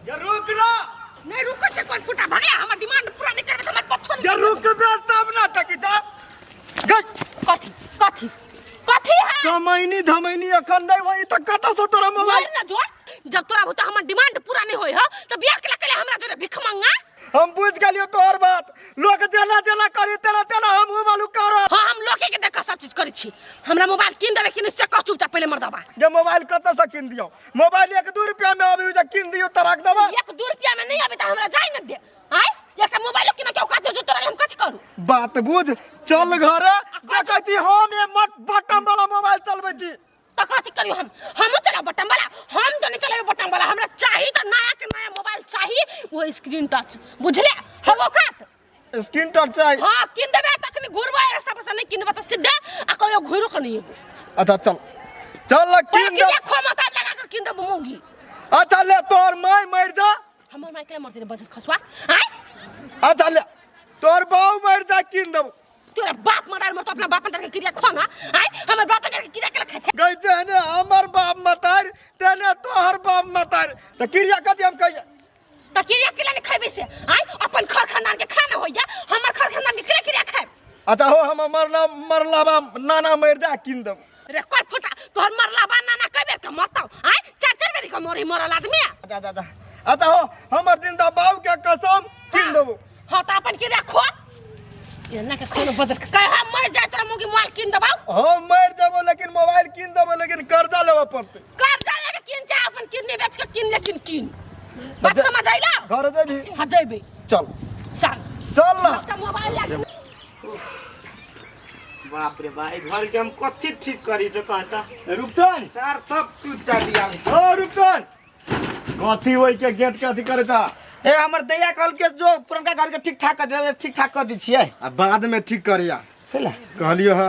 ये रुक ना नहीं रुको छे कोन फुटा भगे हमर डिमांड पूरा नहीं करबे त हमर पछोड़ ये रुक बे तब ना तकिता गट कथी कथी कथी है कमैनी धमैनी अखन नहीं होई त कत से तोरा मोबाइल ना जो जब तोरा बुता हमर डिमांड पूरा नहीं होई ह त बियाह केला केले हमरा जोरे भिख मांगा हम बुझ गेलियो तोहर बात लोग जना जना करी तेना तेना हम मालूम करो हां हम लोके के देख सब चीज करै छी हमरा मोबाइल किन देबे कि नहीं से कह चुपचाप पहले मर दबा ये मोबाइल कत से किन दियो मोबाइल 1-2 रुपया में अभी जे किन दियो त रख दबा 1-2 रुपया में नहीं आबे त हमरा जाय न दे आय एकटा मोबाइल किन के औकात जो तोरा हम कथि करू बात बुझ चल घरे देखै हम ये बटन वाला मोबाइल चलबै छी त कथि करियो हम चला बटन वाला हम तो नहीं चलाबे बटन वाला हमरा चाहिए त नया के नया मोबाइल चाहिए वो स्क्रीन टच बुझले हम औकात स्क्रीन टच चाहिए हां किन देबे तखनी घुरबा रास्ता पर से नहीं किनबा त सीधे आ कहियो घुरो के नहीं अच्छा चल चल किन दे खो मत लगा के किन देबो मोगी अच्छा ले तोर माय मर जा हमर माय के मरते बजट खसवा आय अच्छा ले तोर बाऊ मर जा किन देबो तेरा बाप मरार मर तो अपना बाप अंदर के क्रिया खोना आय हमर बाप अंदर के क्रिया के खचे गई जने हमर बाप मतार तेने तोहर बाप मतार त क्रिया कथि हम कहिए त क्रिया के लाने खाइबे से आय अपन घर खानदान के खाना होइया हमर घर खानदान के क्रिया खाइब अच्छा हो हम मरला बा नाना मर जा किन देबो रे कर फुटा तोहर मरला बा नाना कबे के मरताऊ आय चार बेरी के मोरी मरल आदमी अच्छा हो हमर जिंदा बाऊ के कसम किन देबो हां त अपन क्रिया खो एना के कोनो बजट कह हम मर जाय तोरा मोगी मोबाइल किन दबाऊ हम मर जाबो लेकिन मोबाइल किन देबो लेकिन कर्जा लेबो पड़ते कर्जा लेके किन जा अपन किडनी बेच के किन लेकिन किन बात समझ आइला घर जेबी हां जेबे चल चल चल ना मोबाइल लागे बाप रे भाई घर के हम कथि ठीक करी से कहता रुपटन सार सब टूट दिया ओ रुपटन कथि होई के गेट के अथि करे था ए हमर दैया कहल के जो पुरनका घर के ठीक ठाक कर दे ठीक ठाक कर दी छिए आ बाद में ठीक करिया हेला कहलियो ह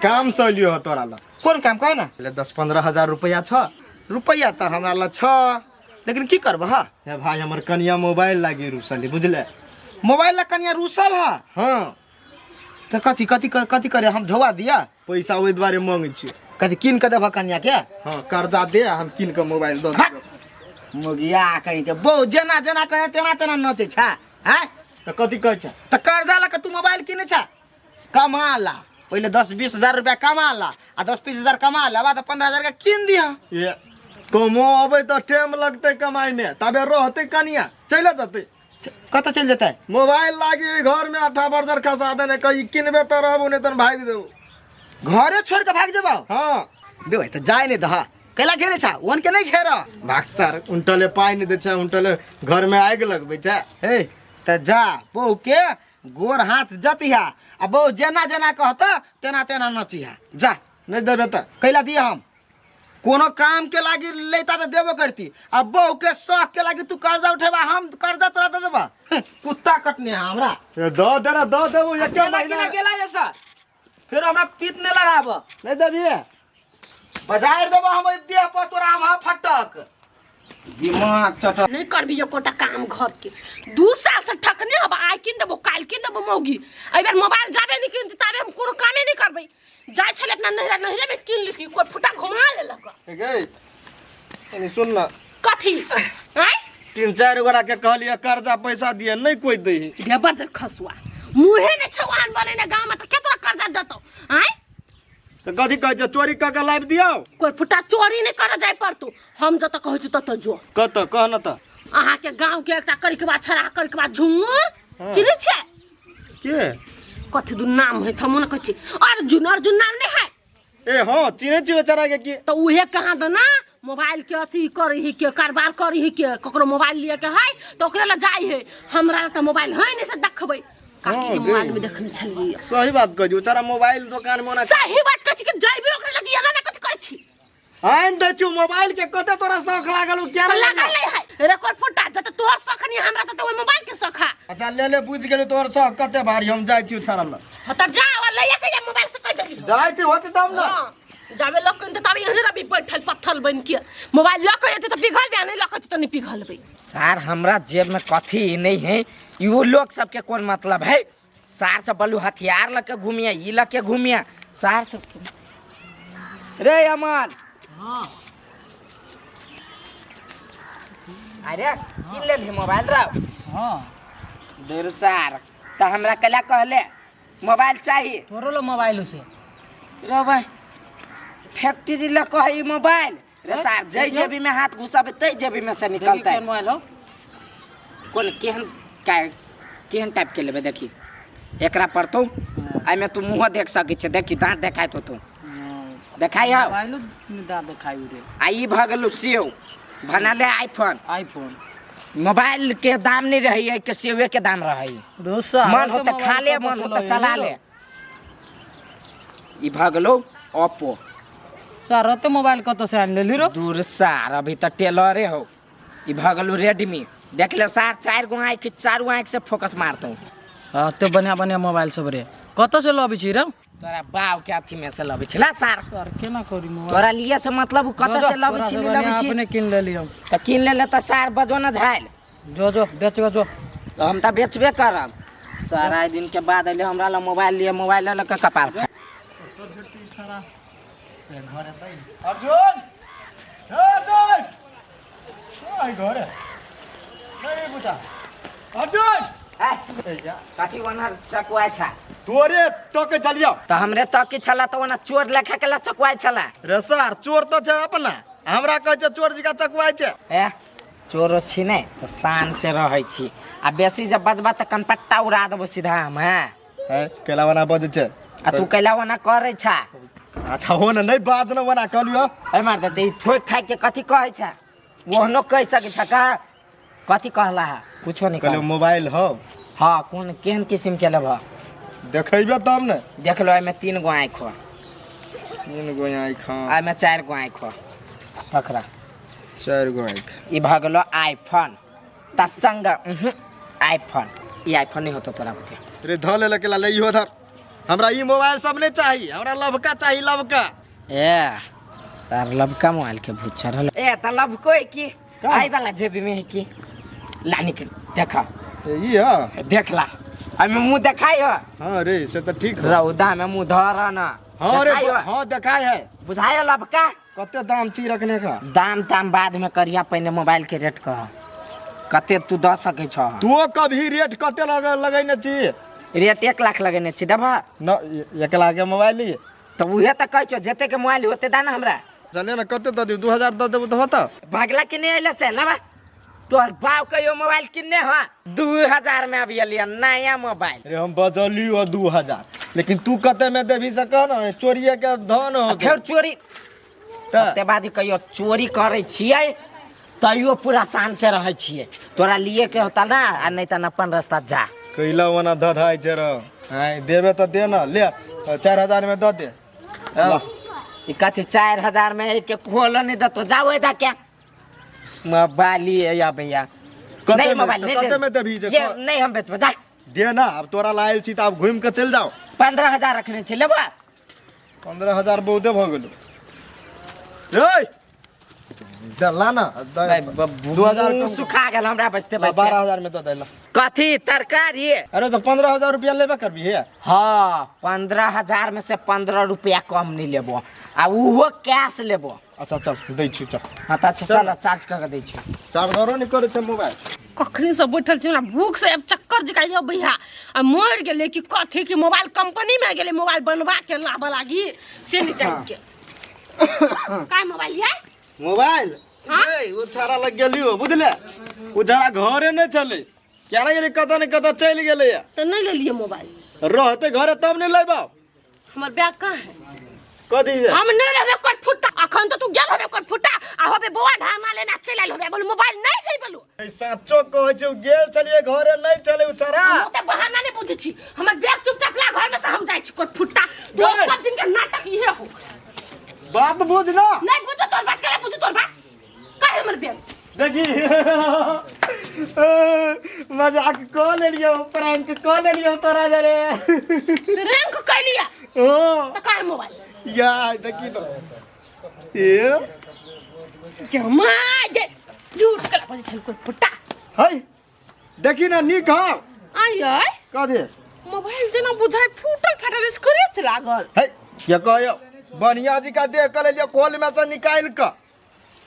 काम सलियो ह तोरा ला कोन काम कह ना ले 10-15 हजार रुपया छ रुपया त हमरा ल छ लेकिन की करब ह हे भाई हमर कनिया मोबाइल लागी रुसली बुझले मोबाइल ला कनिया रूसल ह हां त कथि करे हम ढोवा दिया पैसा ओइ द्वारे मांगे छी कथि किन के देबा कनिया के हां कर्जा दे हम किन के मोबाइल दो देबो मोगिया कहीं के बहु जना जना कहे तेना तेना नचे छा हैं त कथि कहै छ त कर्जा ला के तू मोबाइल किने छा कमा ला पहले 10-20 हजार रुपया कमा ला आ 10-20 हजार कमा ला बाद 15 हजार का किन दिया ये कमो अबे त टाइम लगते कमाई में तबे रहते कनिया चले जते कत चल जाता है मोबाइल लागी घर में 8 बर्जर खसा देने कहीं किनबे त रहबो ने तन भाग जाओ घरे छोड़ के भाग जेबा हां दे त जाय ने दहा कैला घेरे छा वन के नहीं घेरा भाग सर उनटले पाई नहीं दे छ उनटले घर में आग लगबे छ हे त जा बहु के गोर हाथ जतिहा आ बहु जना जना कहता तेना तेना नचिहा जा नहीं देबे त कैला दिया हम कोनो काम के लागी लेता त देबो करती अब बहु के शौक के लागी तू कर्जा उठेबा हम कर्जा तोरा दे देबा कुत्ता कटने हमरा दो देना दो देबो एक महीना गेला जैसा फिर हमरा पीत ने लड़ाब नहीं देबिए बाजार देबा हम देह पर तोरा हम फटक दिमाग चट नहीं करबी कोटा काम घर के 2 साल से ठकने अब आइ किन देबो काल किन देबो मौगी एहि बेर मोबाइल जाबे नहीं किन ताबे हम कोनो कामे नहीं करबै जाय छले अपना नहरा में किन लीती कोई फुटा घुमा लेलक गई एनी सुन ना कथी आय 3-4 गोरा के कहलिए कर्जा पैसा दिए नहीं कोई दे जबरदस्त खसुआ मुहे ने छवान बने ने गांव में त केतरा कर्जा दतो आय तो कथि कहै छ चोरी क के लाइव दियो कोई फुटा चोरी नहीं कर जाय पड़तो हम जत कहै छु तत जो कत कह न त अहाँ के गांव के एकटा करिकबा छरा करिकबा झुंगुर चिन्है छै के कथि दु नाम है थमो न कहै अर्जुन नाम नहीं है ए हां चिन्है छी बेचारा के तो उहे कहाँ दना मोबाइल के अथी करही के कारोबार करही के ककरो मोबाइल लिए के है तो ओकरा ला जाय है हमरा त मोबाइल है नहीं से देखबै काकी के मोबाइल में देखने छलिए सही बात कहै छी बेचारा मोबाइल दुकान में ना सही बात कहै छी कि जाइबे ओकरा लगी एना ना कथि करै छी आइन दे छु मोबाइल के कते तोरा शौक लागल क्या लागल नहीं है रेकॉर्ड फुटा जत तोहर शौक नहीं हमरा त ओइ मोबाइल के शौक है अच्छा ले ले बुझ गेल तोर शौक कते भारी हम जाय छी छाड़ल त जा और ले के जा मोबाइल से कह देबी जाय छी होते तब ना जाबे लोग कन त तब एहने रबी बैठल पत्थल बन के मोबाइल ल के त पिघल बे नहीं ल के त नहीं पिघलबे सर हमरा जेब में कथी नहीं है यो लोग सबके कौन मतलब है सार से बलू हथियार लके घूमिया ई लके घूमिया सार सब रे अमन अरे किन ले ली मोबाइल रहो हाँ दूर सार तो हमरा कला कहले मोबाइल चाहिए तोरो लो मोबाइल से रो भाई फैक्ट्री ला कही मोबाइल रे सार जई जेबी में हाथ घुसाबे तई जेबी में से निकलता है मोबाइल हो कौन केहन टाइप के लेबे देखी एकरा पर तो आई में तू मुंह देख सकै छै देखी दांत देखाय तो तू देखाय हो मोबाइल में दा दिखाई रे आई भ गेलु सेव बनाले आईफोन आईफोन मोबाइल के दाम नहीं रही है के सेवे के दाम रही दोसा मन होता खा ले मन होता चला ले ई भ गेलु ओप्पो सर तो मोबाइल कत से आन लेली रो दूर सार अभी तक टेलरे हो ई भ गेलु रेडमी देख ले सार 4 गो आंख के चारों आंख से फोकस मारतो हां तो बढ़िया बढ़िया मोबाइल सब रे कत से लबी छी रे तोरा बाव के अथी में से लबे छला सार सर केना करी मोबाइल तोरा लिए से मतलब कत से लबे छी नहीं लबे छी अपने किन लेली हम त किन ले त सार बजो न झाइल जो जो बेच जो तो हम त बेचबे करब सारा दिन के बाद अइले हमरा ला मोबाइल लिए मोबाइल ल के कपार अर्जुन अर्जुन आई घर नहीं बुता अर्जुन कथी वनर चकुआय छा तोरे तो के चलियो त हमरे तक की छला त वना चोर लेखा के ला चकुआय छला रे सर चोर तो छै अपना हमरा कहै छै चोर जी का चकवाय छै ए चोर छी नै त शान से रहै छी आ बेसी जब बजबा त कनपट्टा उड़ा देबो सीधा हम है केला बना बज छै आ तू कैला वना करे छा अच्छा हो न नहीं बात न बना कहलियो ए मार दे ई ठोक खाइ के कथी कहै छा ओहनो कह सकै छा का कथी कहला है कुछो नहीं कहलियो कहल मोबाइल हो हां कोन केहन किस्म के लेबा देखैबे तब ने देख लो एमे 3 गो आंख हो 3 गो आंख हां एमे 4 गो आंख हो पकड़ा 4 गो आंख ई भ गेलो आईफोन त संग आईफोन ई आईफोन नहीं होतो तोरा बुते रे ध ले केला ले इहो धर हमरा ई मोबाइल सब नहीं चाहिए हमरा लवका चाहिए लवका ए सर लबका मोबाइल के भूत चढ़ल ए त लबको है की आई वाला जेबी में है की लानी के देखा ई है देखला अमे मुंह देखाई हो हां रे से तो ठीक है रौदा में मुंह धर ना हां रे हां देखाय है बुझायो लबका कते दाम छी रखने का दाम बाद में करिया पहले मोबाइल के रेट कह कते तू द सके छ तू कभी रेट कते लगैने छी रेट 1 लाख लगेने छी देबा न 1 लाख के मोबाइल ली तो उहे त कहै छ जते के मोबाइल होते दाना हमरा चले ना कते द दियो 2000 द देबो तो होता भागला कि नहीं आइला से लेबा तोर बाव कहियो मोबाइल किन्ने हो 2000 में अभी लिया नया मोबाइल अरे हम बजलियो 2000 लेकिन तू कते में देबी से कह ना चोरिए के धन हो फिर चोरी ते बाजी कहियो चोरी करे छियै तइयो पूरा शान से रहे छियै तोरा लिए के होता ना आ नहीं त अपन रास्ता जा कैला वना धधाई छै रे हां देबे तो दे ना ले 4000 में द दे ई कथी 4000 में एक खोल नहीं दतो जाओ इधर क्या मोबाइल या भैया नहीं मोबाइल नहीं कते में देबी ये नहीं हम बेचबो जा दे ना अब तोरा लायल छी त अब घूम के चल जाओ 15000 रखने छी लेबा 15000 बहुते भ गेलो रे दला ना 2000 कम सुखा गेल हमरा बचते बचते 12000 में तो देला कथी तरकारी अरे तो 15000 रुपया लेबे करबी हे हाँ 15000 में से 15 रुपया कम नहीं लेबो आ उहो कैश लेबो अच्छा चल दै छी चल हाँ तो चल चार्ज कर दै छी चार्जरो नहीं करे छै मोबाइल कखनी से बैठल छी हमरा भूख से अब चक्कर जकाइयो भैया आ मर गेले कि कथी कि मोबाइल कंपनी में गेले मोबाइल बनवा के लाबे लागी से नहीं जान के का मोबाइल ये मोबाइल हाँ? ए वो छाड़ा लग गेलियो बुझले वो जरा घरे नहीं चले क्या ना गेली कत नहीं कत चल गेले तो नहीं ले लिए मोबाइल रहते घरे तब नहीं लेबा हमर बैग कहाँ है कथी है हम नहीं रहबे कोट फुटा अखन तो तू गेल होबे कोट फुटा आ होबे बोआ ढामा लेना चलल होबे बोल मोबाइल नहीं है बोलू साचो कहै छै गेल चलिए घरे नहीं चले उ छाड़ा हम तो बहाना नहीं बुझै छी हमर बैग चुपचाप ला घर में से हम जाय छी कोट फुटा दो सब दिन के नाटक इहे हो बात बुझ ना नहीं बुझो तोर बात केला बुझो तोर बात का है हमर बैग देखी मजाक कह ले लियो प्रैंक कह ले लियो तोरा जरे रैंक कर लिया ओ तो का है मोबाइल या देखी तो ये जमा जे झूठ कला पर चल कोट फुटा है देखी ना नीक हां आई आई कथी मोबाइल जना बुझाय फूटल फाटल स्क्रैच लागल है ये कहियो बनिया जी का देख कर लियो खोल में से निकाल के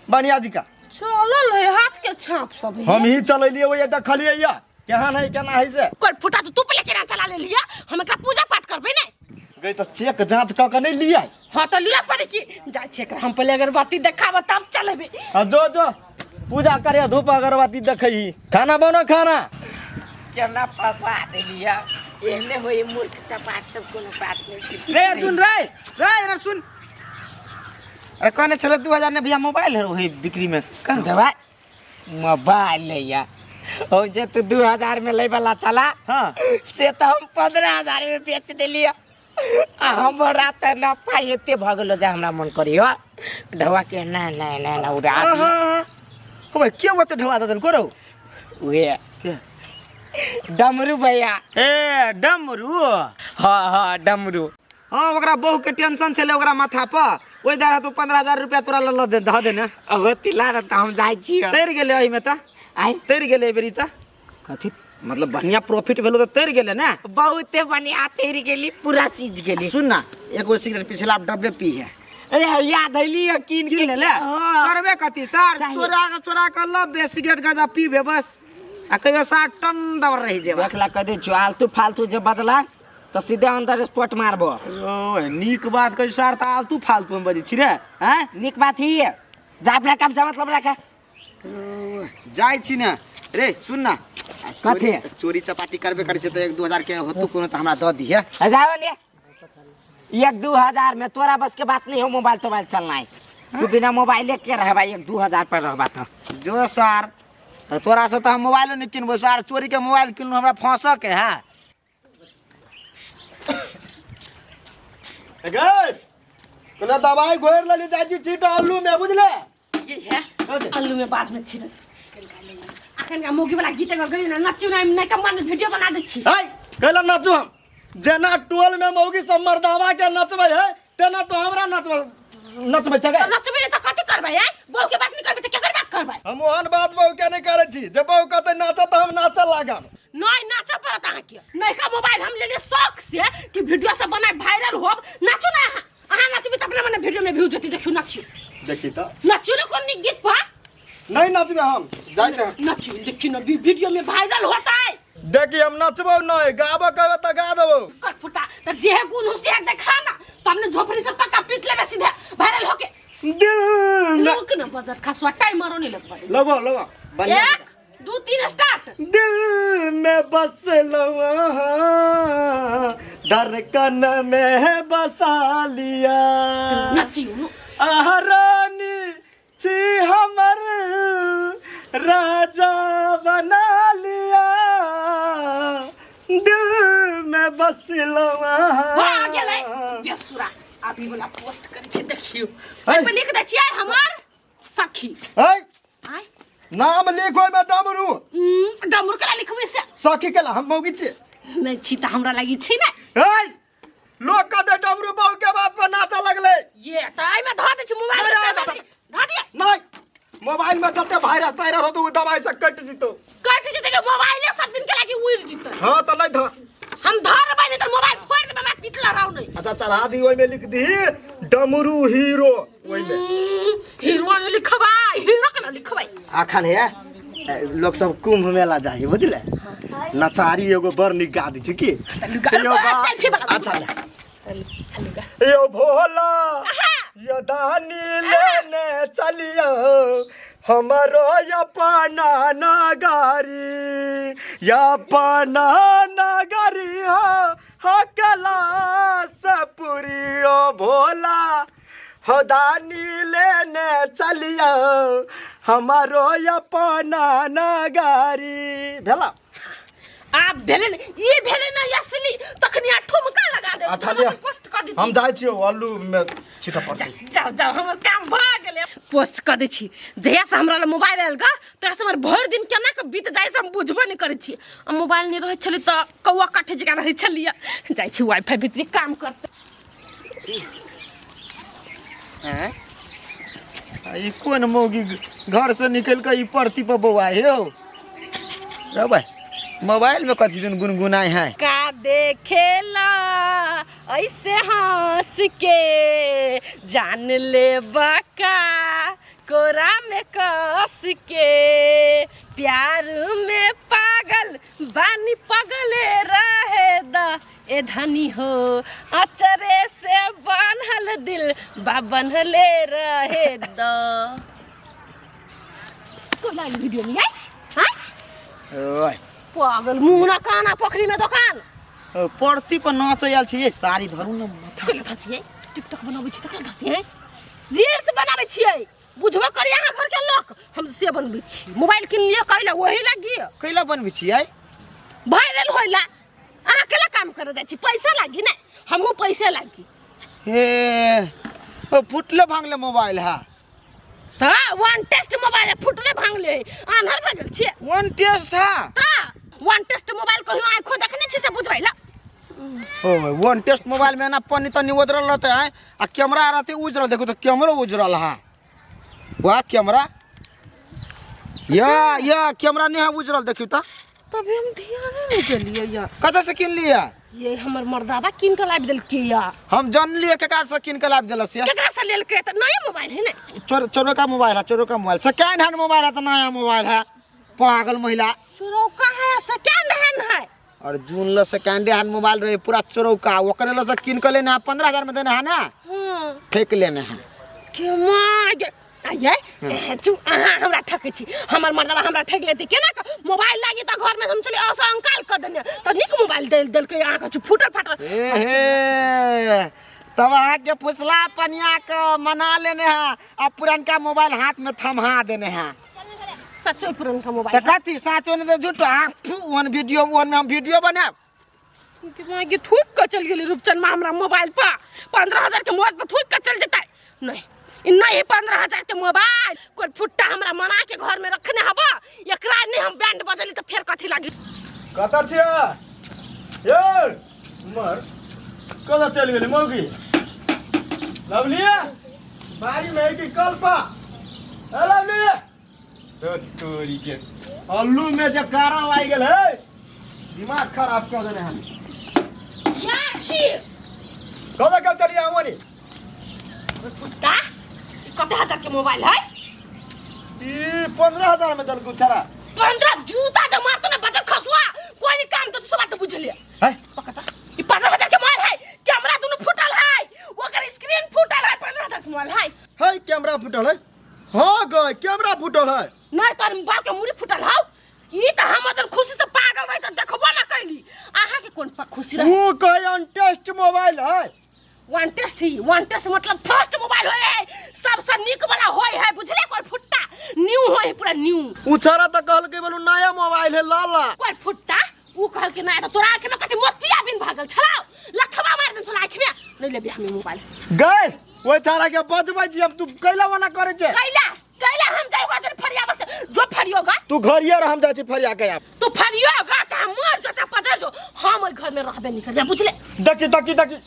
बनिया जी का चलल है हाथ के छाप सब है। हम ही चलैलिए ओए देखलिए या केहन है केना है से कोई फुटा तो तू पहले केना चला ले लिया हम एकरा पूजा पाठ करबे नै गई तो चेक जांच क के नहीं लिया हां तो लिया पड़े की जा छे एकरा हम पहले अगरबत्ती देखाब तब चलेबे। जो पूजा करे धूप अगरबत्ती देखई खाना बनो खाना केना फंसा देलिया एहने होई मूर्ख चपाट सब कोनो बात नहीं। रे अर्जुन रे सुन। अरे कहने चले 2000 ने भैया मोबाइल है वही बिक्री में कहाँ दवा मोबाइल लिया हो जे तू 2000 में ले वाला चला हाँ से तो हम 15000 में बेच देलिया हमरा त न पाएते भगलो जा हमरा मन करियो ढवा के ना उड़ा दी भाई क्या हुआ तो ढवा दल करो वे डमरू भैया ए डमरू हाँ डमरू हाँ ओकरा बहु के टेंशन चले ओकरा माथा पर ओइ दारा तू 15000 रुपया तोरा ल दे ध दे ना अब तिला र त हम जाई छी तैर गेले एहि में त आई तैर गेले बेरी त कथि मतलब बढ़िया प्रॉफिट भेलो त तैर गेले ना बहुते बढ़िया तेरी गेली पूरा सीज गेली। सुन ना एगो सिगरेट पिछला डब्बे पी है अरे याद हैली यकीन के किन ले करबे कथि सर चोरा कर लो बे सिगरेट गांजा पीबे बस आ कहियो 60 टन दवर रही जेबा देखला कदे छु आलतू फालतू जे बजला तो सीधे अंदर स्पॉट मारबो। ओए नीक बात कहि सर त आलतू फालतू में बजी छी रे हैं निक बात ही है जा अपना काम से मतलब रखा जाय छी ना रे सुन ना कथि चोरी चपाटी करबे करै छै त 1-2000 के होतु कोनो त हमरा द दिहे जाओ ने 1-2000 में तोरा बस के बात नहीं हो मोबाइल तोबाइल चलना है तू बिना मोबाइले के रहबा 1-2000 पर रहबा त जो सर तोरा से त हम मोबाइलो नहीं किनबो सर चोरी के मोबाइल किनलु हमरा फंसा के है गए पहले दवाई घोर ले जाई छी आलू में बुझले ये है आलू में बाद में छिड़ अखन का मोगी वाला गीत गई ना नचू ना का मन वीडियो बना दे छी हाय कहला नाचू हम जेना टोल में मौगी सब मर्दावा के नचबे है तेना तो हमरा नचबे तो छगे नचबे त कथि करबै है बहू के बात नहीं करबै त केकर बात करबै हम ओहन बात बहु के नहीं करे छी जब बहु कहते नाचा तो हम नाचा लागम नहीं नाच पड़त अहाँ के नहीं का मोबाइल हम लेले शौक से कि वीडियो सब बनाए वायरल होब नाचू ना अहाँ नाचबी त अपने मने वीडियो में व्यू जति देखू नचू देखी तो नचू ना कोन गीत पर नहीं नचबे हम जाते नचू देखी ना वीडियो में वायरल होता है देखी हम नचबो नहीं गाबो कहबे त गा देबो कर फुटा त जे गुण होशियार देखा ना तो हमने झोपड़ी से पक्का पीट लेबे सीधे वायरल होके दिल लोग ना बजर खसवा टाइमरो नहीं लग पड़े लगो 1 2 3 स्टार्ट दिल में बस धड़कन में बसा लिया नचियो आहरानी छी हमर राजा बना लिया दिल में बस आ गेलै बेसुरा अभी वाला पोस्ट कर छी देखियो ओइ पे लिख दै छियै हमर सखी आय नाम लिखो में डमरू डमरू कला लिखबै से सखी केला हम मौगी छी नहीं छी त हमरा लागि छी ना लोग कहते डमरू बहु के बात पर नाचा लगले ये ताई में धा दे छी मोबाइल में धा दिए नहीं मोबाइल में जते वायरस तायरस होतो उ दवाई से कट जितो कट जते के मोबाइल सब दिन के लागि उड़ जितो हां तो नहीं था हम धर बाई त मोबाइल फोड़ देबे मैं पिटला राव नहीं अच्छा चढ़ा दी ओइ में लिख दी डमरू हीरो ओइ में हीरो ने लिखबा हीरो के ना लिखबै आखन है लोग सब कुंभ मेला जाई बुझले नचारी एगो बर निका दी छी की अच्छा यो भोला यो दानी लेने चलियो हमारो अपना नगारी या अपना नगारी हो कला सपुरी ओ भोला हो दानी लेने चलियो हमारो अपना नगारी भेला आप भेले ये भेले ना असली तखनी ठुमका लगा दे अच्छा ले पोस्ट कर दी हम जाय छियो आलू में छिटा पड़ जाओ जाओ हमर काम भ गेले पोस्ट कर दे छी जहिया से हमरा मोबाइल आयल ग तो से हमर भर दिन केना के बीत जाय से हम बुझबो नहीं करे छी मोबाइल नहीं रहे छले त कौवा काठे जगह रहे छलिया जाय छी वाईफाई भीतर काम करते हैं ई कोन मौगी घर से निकल के ई परती पर बौआ हे हो रे भाई मोबाइल में कथी दिन गुनगुनाए हैं का देखेला ऐसे हंस के जान ले बका कोरा में कस के प्यार में पागल बानी पगले रहे द ए धनी हो अचरे से बनहल दिल बा बनहले रहे द को लाइन वीडियो में आई हां ओए पागल मुंह ना काना पोखरी में दुकान पड़ती पर नाच आयल छी साड़ी धरू न माथा कल धरती है टिकटॉक बनाबै छी तकल धरती है रील्स बनाबै छियै बुझबो करी अहाँ घर के लोक हम से बनबै छी मोबाइल किन लियो कैला वही लागी कैला बनबै छियै वायरल होइला अहाँ केला काम करे जाइ छी पैसा लागी नै हमहु पैसे लागी हे ओ फुटले भांगले मोबाइल है त वन टेस्ट मोबाइल फुटले भांगले आन्हर भऽ गेल छी वन टेस्ट है त वन टेस्ट मोबाइल कहियो आंखो देखने छी से बुझबैला ओ वन टेस्ट मोबाइल में ना पानी तनी उजरल रहते हैं आ कैमरा रहते उजरल देखो तो कैमरा उजरल है वाह कैमरा या कैमरा नहीं है उजरल देखियो तो तभी हम ध्यान नहीं देलिए या कतऽ से किन लिया ये हमर मर्दाबा किन के लाबि देलकै या हम जान लिए केकरा से किन के लाब देलस या केकरा से लेलकै त नया मोबाइल है ना चोरों का मोबाइल है चोरों का मोबाइल सेकंड हैंड मोबाइल है तो नया मोबाइल है पागल महिला चोरौका है सेकंड हैंड है और जून ल सेकंड हैंड मोबाइल रहे पूरा चोरौका ओकरे ल से किन के लेना 15,000 में देना है ना हां फेंक लेना है के माग आये चु अहाँ हमरा ठकै छी हमर मर्दबा हमरा ठक लेती केना के मोबाइल लागी त घर में हम चली असो अंकाल क देने त निक मोबाइल देलकै अहाँ के फुटल फाटल ए हे तब अहाँ के फुसला पनिया के मना लेने हैं अब पुरानका मोबाइल हाथ में थमा देने हैं सच्चो पुरान का त मोबाइल कथी साचो ने झूठो वन वीडियो वन में हम वीडियो बनाब के मागे थूक के चल गेली रूपचन में हमरा मोबाइल पर 15,000 के मोबाइल पर थूक के चल जतै नहीं इ नहीं 15,000 के मोबाइल कोई फुट्टा हमरा मना के घर में रखने हबा एकरा नहीं हम बैंड बजली त फेर कथी लागी कतऽ छियै ये मर कतऽ चलि गेली मौगी लवली बारी में की कल्पा ए लवली तो तोरी के अल्लू में जे कारण लागि गेल है दिमाग खराब कर देने हम या छी कतऽ कल चलिए हमनी फुट्टा इ कते हजार के मोबाइल है ई 15,000 में दल गुछरा 15 जूता जे मारतो ना बचत खसुआ कोई नहीं काम तो सब बात बुझ ले है पकता इ 15,000 के मोबाइल है कैमरा दोनों फुटल है ओकर स्क्रीन फुटल है 15,000 के मोबाइल है कैमरा फुटल है हाँ गए कैमरा फुटल है नहीं तर बाल के मुड़ी फुटल हौ ई त हम अपन खुशी से पागल रह त देखबो ना कैली आहा के कोन खुशी रह तू कहे अनटेस्ट मोबाइल है वन टेस्ट मतलब फर्स्ट मोबाइल होय सबसे निक वाला होय है बुझले कोई फुट्टा न्यू होय पूरा न्यू उछारा त कहल के बोलू नया मोबाइल है लाला कोई फुट्टा उ कहल के नया त तोरा के न कथि मोतिया बिन भागल छलाओ लखवा मार देन छला आंख में नहीं लेबे हम मोबाइल गए ओइ छारा के बजबै छी अब तू कैला वाला करे छे कैला हम जाइबा जर फरिया बस जो फरियोगा तू घरिया रह हम जाय छी फरिया के आप तू फरियोगा चाहे मर जो चाहे पजर जो हम ओइ घर में रहबे नहीं करबे बुझले दकी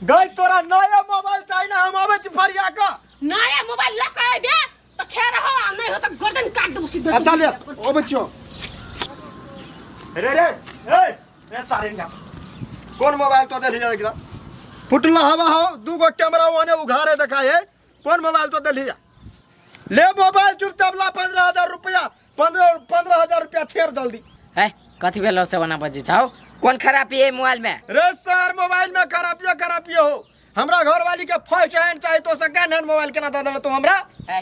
गए तोरा नया मोबाइल चाहिए ना हम आवे छी फरिया का नया मोबाइल ला के आबे तो खैर हो नहीं हो तो गर्दन काट दे सीधे अच्छा ले ओ बच्चों रे ए सारे ना कौन मोबाइल तो दे लिया देखा फुटला हवा हो दू गो कैमरा ओने उघारे दिखाए कौन मोबाइल तो दे लिया ले मोबाइल चुपचाप ला 15,000 रुपया 15,000 रुपया छेड़ जल्दी है कथी भेलो से बना बजी जाओ कौन खराबी है मोबाइल में रे सर मोबाइल में खराबिया हो हमरा घर वाली के फर्स्ट हैंड चाहिए तो सेकंड हैंड मोबाइल केना दे देला तू हमरा है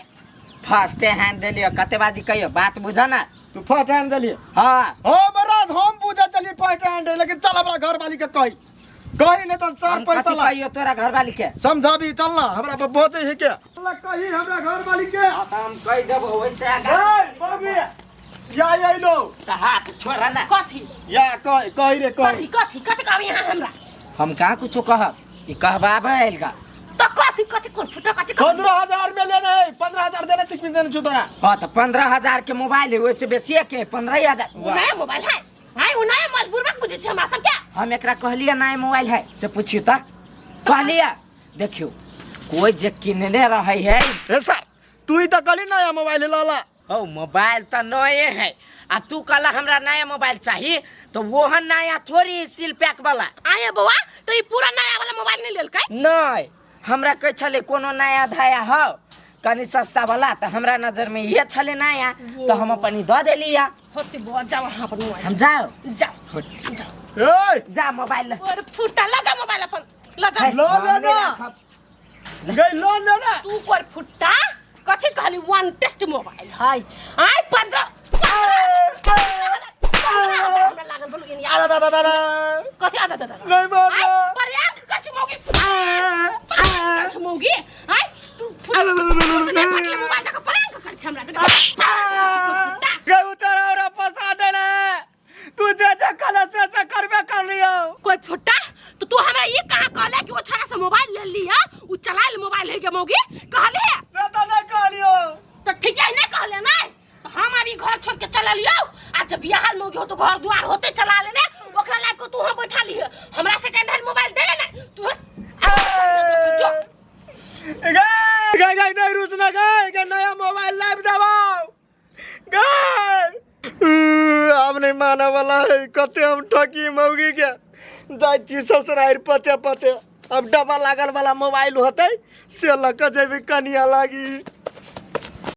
फर्स्ट हैंड दे लियो कते बाजी कहियो बात बुझा ना तू फर्स्ट हैंड दे लिए हां महाराज हम पूछे चली फर्स्ट हैंड लेकिन चल हमरा घर वाली के कही ले तो सर पैसा ला कहियो तोरा घर वाली के समझाबी चलना हमरा पर बहुत ही के कही हमरा घर वाली के हम कह देबो वैसे ए बाबी या लो त हाथ छोड़ा ना कथी या कही रे कही कथी कहब यहाँ हमरा हम कहाँ कुछ कहब ई कहबाबे आइलगा तो कथी कोन फुटा कथी 15,000 में लेना है 15,000 देने चिकन देने छु तोरा हां तो 15,000 के मोबाइल है वैसे बेसी के 15,000 नया मोबाइल है हां वो नया मजबूर मत बुझे छ हमरा सब क्या हम एकरा कहलिए नया मोबाइल है से पूछियो त कहलिए देखियो कोई जे किनने रहे है रे सर तू ही तो कहली नया मोबाइल है लाला हो मोबाइल तो नए है आ तू कहला हमरा नया मोबाइल चाहिए तो वो है नया थोड़ी सील पैक वाला आए बउआ तो ई पूरा नया वाला मोबाइल नहीं लेलकै नहीं हमरा कह छले कोनो नया धाया हो कनी सस्ता वाला तो हमरा नजर में ये छले ना या तो हम अपनी दे देली या होती बहुत जाओ वहाँ पर मोबाइल हम जाओ जाओ ए जा मोबाइल और फुटा ला जा मोबाइल अपन ला जा लो लेना गई लो लेना तू कोर फुटा कथी कहली वन टेस्ट मोबाइल हाय आय 15 लागल बोल गनी आदा दादा दादा कथी आदा दादा नहीं मार आय पर्यांक कछ मोगी कछ मोगी आय तू फुटा मोबाइल का पर्यांक कर हमरा गई उतर और फसा देना तू जे कल से करबे कर लियो कोई फुटा तो तू हमरा ये कहां कहले कि वो छाड़ा से मोबाइल ले लिया उ चला ले मोबाइल है के मोगी कहले से तो नहीं कहलियो तो ठीक है नहीं कहले ना तो हम अभी घर छोड़ के चला लियो आज जब बियाह मोगी हो तो घर द्वार होते चला लेने ओकरा लायक को तू हम बैठा ली हमरा सेकंड हैंड मोबाइल दे लेना तू गई नहीं रुचना गई के नया मोबाइल लाइव दबाओ गई अब नहीं माना वाला है कते हम ठकी मौगी के जाय छी ससुराल पते पते अब डबल लागल वाला मोबाइल होते से लक जेबी कनिया लागी